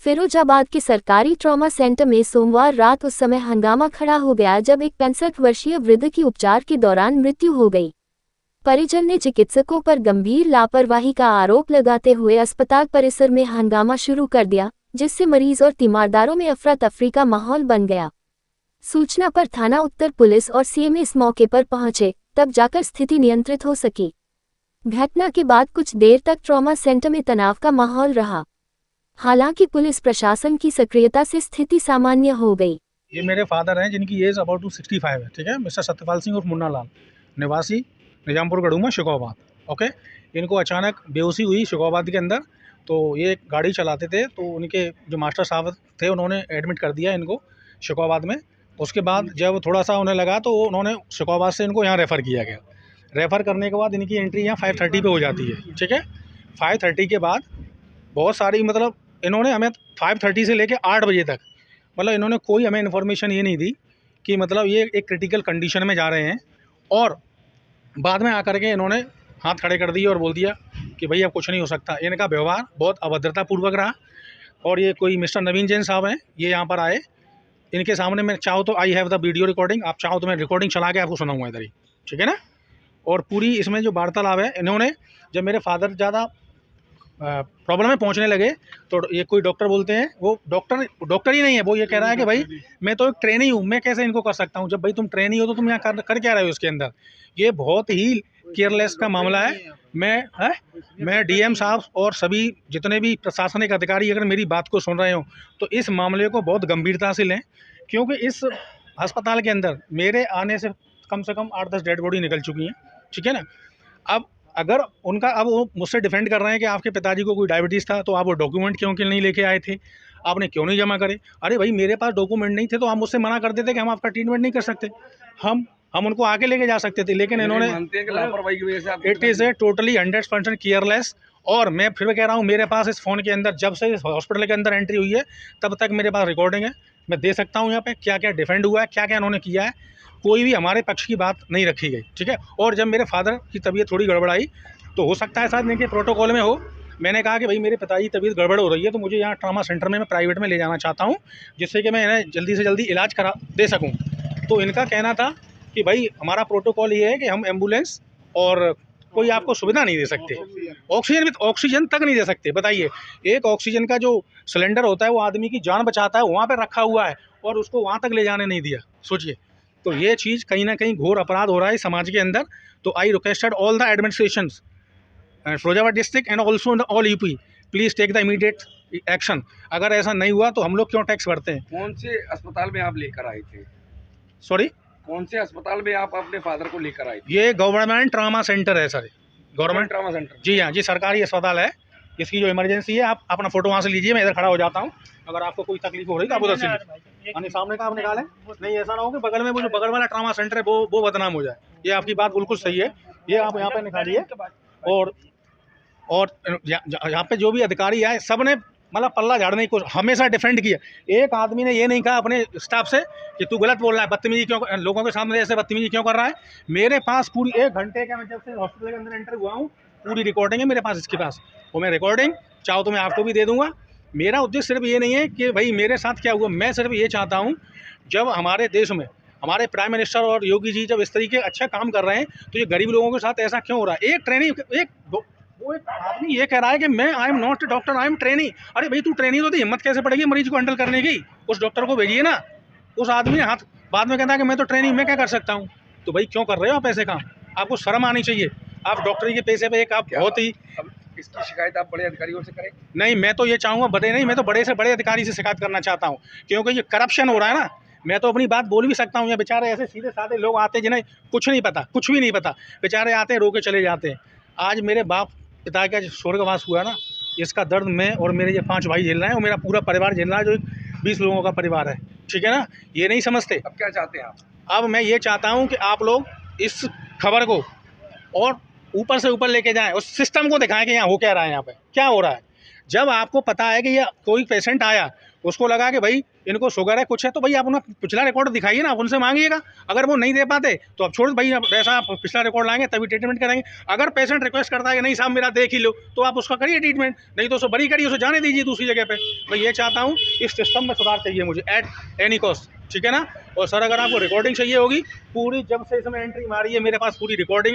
फिरोजाबाद के सरकारी trauma centre में सोमवार रात उस समय हंगामा खड़ा हो गया जब एक 65 वर्षीय वृद्ध की उपचार के दौरान मृत्यु हो गई। परिजन ने चिकित्सकों पर गंभीर लापरवाही का आरोप लगाते हुए अस्पताल परिसर में हंगामा शुरू कर दिया, जिससे मरीज और तीमारदारों में अफरा तफरी का माहौल बन गया। सूचना पर थाना उत्तर पुलिस और सीएमए इस मौके पर पहुंचे, तब जाकर स्थिति नियंत्रित हो सकी। घटना के बाद कुछ देर तक ट्रॉमा सेंटर में तनाव का माहौल रहा। हालांकि पुलिस प्रशासन की सक्रियता से स्थिति सामान्य हो गई। ये मेरे फादर हैं जिनकी एज अबाउट 65 है, ठीक है। मिस्टर सत्यपाल सिंह और मुन्ना लाल, निवासी निजामपुर गढ़ूमा शिकोहाबाद। ओके, इनको अचानक बेहोशी हुई शिकोहाबाद के अंदर। तो ये गाड़ी चलाते थे, तो उनके जो मास्टर साहब थे उन्होंने एडमिट कर दिया इनको शिकोहाबाद में। उसके बाद जब थोड़ा सा उन्हें लगा तो उन्होंने शिकोहाबाद से इनको यहाँ रेफ़र किया गया। रेफ़र करने के बाद इनकी एंट्री यहाँ 5:30 पे हो जाती है, ठीक है। 5:30 के बाद बहुत सारी इन्होंने हमें 5:30 से लेकर 8 बजे तक इन्होंने कोई हमें इन्फॉर्मेशन ये नहीं दी कि ये एक क्रिटिकल कंडीशन में जा रहे हैं। और बाद में आकर के इन्होंने हाथ खड़े कर दिए और बोल दिया कि भाई अब कुछ नहीं हो सकता। इनका व्यवहार बहुत अभद्रतापूर्वक रहा। और ये कोई मिस्टर नवीन जैन साहब हैं, ये यहाँ पर आए। इनके सामने मैं चाहो तो I have the video recording, आप चाहो तो मैं रिकॉर्डिंग चला के आपको सुनाऊंगा इधर ही, ठीक है ना। और पूरी इसमें जो वार्तालाप है, इन्होंने जब मेरे फादर ज़्यादा प्रॉब्लम में पहुंचने लगे तो ये कोई डॉक्टर बोलते हैं, वो डॉक्टर ही नहीं है। वो ये कह रहा है कि भाई मैं तो एक ट्रेनी हूँ, मैं कैसे इनको कर सकता हूँ। जब भाई तुम ट्रेनी हो तो तुम यहाँ कर क्या रहे हो इसके अंदर। ये बहुत ही केयरलेस का मामला है। मैं डीएम साहब और सभी जितने भी प्रशासनिक अधिकारी अगर मेरी बात को सुन रहे हो तो इस मामले को बहुत गंभीरता से लें, क्योंकि इस अस्पताल के अंदर मेरे आने से कम 8-10 डेड बॉडी निकल चुकी हैं, ठीक है ना। अब वो मुझसे डिफेंड कर रहे हैं कि आपके पिताजी को कोई डायबिटीज़ था तो आप वो डॉक्यूमेंट क्यों नहीं लेके आए थे, आपने क्यों नहीं जमा करे। अरे भाई, मेरे पास डॉक्यूमेंट नहीं थे तो आप मुझसे मना कर देते कि हम आपका ट्रीटमेंट नहीं कर सकते। हम उनको आके लेके जा सकते थे, लेकिन इन्होंने लापरवाही की वजह से it is a totally 100% careless. और मैं फिर कह रहा हूँ, मेरे पास इस फ़ोन के अंदर जब से इस हॉस्पिटल के अंदर एंट्री हुई है तब तक मेरे पास रिकॉर्डिंग है। मैं दे सकता हूँ यहाँ पे क्या क्या डिफेंड हुआ है, क्या क्या इन्होंने किया है। कोई भी हमारे पक्ष की बात नहीं रखी गई, ठीक है। और जब मेरे फादर की तबीयत थोड़ी गड़बड़ाई तो हो सकता है शायद इनके प्रोटोकॉल में हो, मैंने कहा कि भाई मेरे पिताजी तबीयत गड़बड़ हो रही है तो मुझे यहाँ ट्रॉमा सेंटर में मैं प्राइवेट में ले जाना चाहता हूँ, जिससे कि मैं इन्हें जल्दी से जल्दी इलाज करा दे सकूँ। तो इनका कहना था कि भाई हमारा प्रोटोकॉल ये है कि हम एम्बुलेंस और कोई आपको सुविधा नहीं दे सकते, ऑक्सीजन तक नहीं दे सकते। बताइए, एक ऑक्सीजन का जो सिलेंडर होता है वो आदमी की जान बचाता है, वहाँ पर रखा हुआ है और उसको वहाँ तक ले जाने नहीं दिया। सोचिए, तो ये चीज़ कहीं ना कहीं घोर अपराध हो रहा है समाज के अंदर। तो I requested all the administrations Firozabad district and also all UP, please take the immediate action. अगर ऐसा नहीं हुआ तो हम लोग क्यों टैक्स भरते हैं। कौन से अस्पताल में आप लेकर आए थे? सॉरी, कौन से अस्पताल में आप अपने फादर को लेकर आए थे? ये गवर्नमेंट ट्रॉमा सेंटर है सर, गवर्नमेंट ट्रॉमा सेंटर। जी हाँ जी, सरकारी अस्पताल है। इसकी जो इमरजेंसी है, आप अपना फोटो वहाँ से लीजिए, मैं इधर खड़ा हो जाता हूँ। अगर आपको कोई तकलीफ हो रही है तो आप उधर से लीजिए, सामने का आप निकालें। नहीं, ऐसा ना हो कि बगल में वो जो बगल वाला ट्रॉमा सेंटर है वो बदनाम हो जाए। ये आपकी बात बिल्कुल सही है, ये आप यहाँ पे निकालिए। और यहाँ पे जो भी अधिकारी आए सब ने पल्ला झाड़ने की कोशिश, हमेशा डिफेंड किया। एक आदमी ने ये नहीं कहा अपने स्टाफ से कि तू गलत बोल रहा है, बदतमीजी क्यों, लोगों के सामने ऐसे बदतमीजी क्यों कर रहा है। मेरे पास पूरी 1 घंटे का, मैं जब से हॉस्पिटल के अंदर एंटर हुआ हूँ, पूरी रिकॉर्डिंग है मेरे पास इसके पास। वो मैं रिकॉर्डिंग चाहो तो मैं आपको भी दे दूँगा। मेरा उद्देश्य सिर्फ ये नहीं है कि भाई मेरे साथ क्या हुआ, मैं सिर्फ ये चाहता हूँ जब हमारे देश में हमारे प्राइम मिनिस्टर और योगी जी जब इस तरीके अच्छा काम कर रहे हैं तो ये गरीब लोगों के साथ ऐसा क्यों हो रहा है। एक आदमी ये कह रहा है कि मैं I am not doctor, I am trainee. अरे भाई, तू ट्रेनी तो हिम्मत कैसे पड़ेगी मरीज को हैंडल करने की। उस डॉक्टर को भेजिए ना। उस आदमी ने हाथ बाद में कहता है कि मैं तो ट्रेनी, मैं क्या कर सकता हूँ। तो भाई क्यों कर रहे हो आप ऐसे काम, आपको शर्म आनी चाहिए। आप डॉक्टरी के पैसे पे आप बहुत ही, इसकी शिकायत आप बड़े अधिकारियों से करें। नहीं, मैं तो ये चाहूँगा बड़े नहीं, मैं तो बड़े से बड़े अधिकारी से शिकायत करना चाहता हूँ, क्योंकि ये करप्शन हो रहा है ना। मैं तो अपनी बात बोल भी सकता हूँ। ये बेचारे ऐसे सीधे साधे लोग आते हैं जिन्हें कुछ नहीं पता, कुछ भी नहीं पता, बेचारे आते हैं, रोके चले जाते हैं। आज मेरे बाप पिता का जो स्वर्गवास हुआ ना, इसका दर्द मैं और मेरे ये 5 भाई झेल रहे हैं और मेरा पूरा परिवार झेल रहा है, जो 20 लोगों का परिवार है, ठीक है ना। ये नहीं समझते। अब क्या चाहते हैं आप? अब मैं ये चाहता हूँ कि आप लोग इस खबर को और ऊपर से ऊपर लेके जाएं और सिस्टम को दिखाएं कि यहाँ हो क्या रहा है, यहाँ पे क्या हो रहा है। जब आपको पता है कि ये कोई पेशेंट आया, उसको लगा कि भाई इनको शुगर है कुछ है, तो भाई आप अपना पिछला रिकॉर्ड दिखाइए ना, आप उनसे मांगिएगा। अगर वो नहीं दे पाते तो आप छोड़ भाई, ऐसा आप पिछला रिकॉर्ड लाएंगे तभी ट्रीटमेंट करेंगे। अगर पेशेंट रिक्वेस्ट करता है कि नहीं साहब मेरा देख ही लो, तो आप उसका करिए ट्रीटमेंट, नहीं तो उसे बरी करिए, उसे जाने दीजिए दूसरी जगह पे। मैं ये चाहता हूँ, इस सिस्टम में सुधार चाहिए मुझे एट एनी कॉस्ट, ठीक है ना। और सर अगर आपको रिकॉर्डिंग चाहिए होगी पूरी, जब से इसमें एंट्री मारी है मेरे पास पूरी रिकॉर्डिंग है।